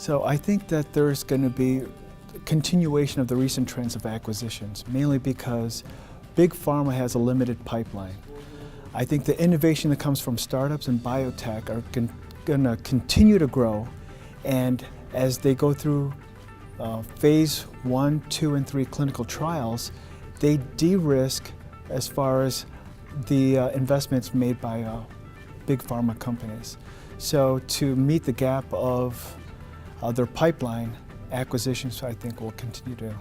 So I think that there's going to be a continuation of the recent trends of acquisitions, mainly because big pharma has a limited pipeline. I think the innovation that comes from startups and biotech are going to continue to grow, and as they go through phase 1, 2, and 3 clinical trials, they de-risk as far as the investments made by big pharma companies. So to meet the gap of their pipeline, acquisitions I think will continue to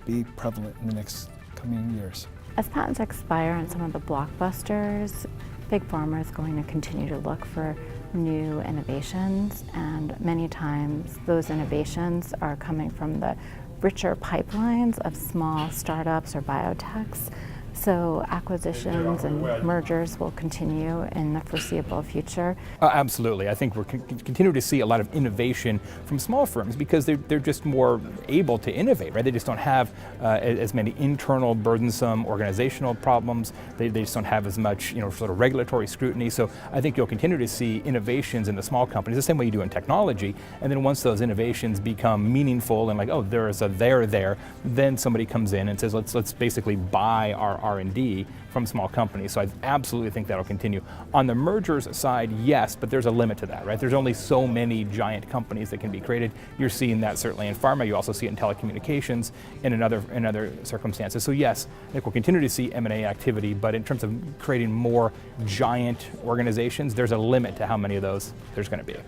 be prevalent in the next coming years. As patents expire on some of the blockbusters, big pharma is going to continue to look for new innovations, and many times those innovations are coming from the richer pipelines of small startups or biotechs. So acquisitions and mergers will continue in the foreseeable future. Absolutely. I think we're continuing to see a lot of innovation from small firms because they're just more able to innovate, right? They just don't have as many internal burdensome organizational problems. They just don't have as much, sort of regulatory scrutiny. So I think you'll continue to see innovations in the small companies the same way you do in technology. And then once those innovations become meaningful and like, oh, there is a there, then somebody comes in and says, let's basically buy our R&D from small companies. So I absolutely think that'll continue. On the mergers side, yes, but there's a limit to that, right? There's only so many giant companies that can be created. You're seeing that certainly in pharma. You also see it in telecommunications and in other circumstances. So yes, I think we'll continue to see M&A activity, but in terms of creating more giant organizations, there's a limit to how many of those there's going to be.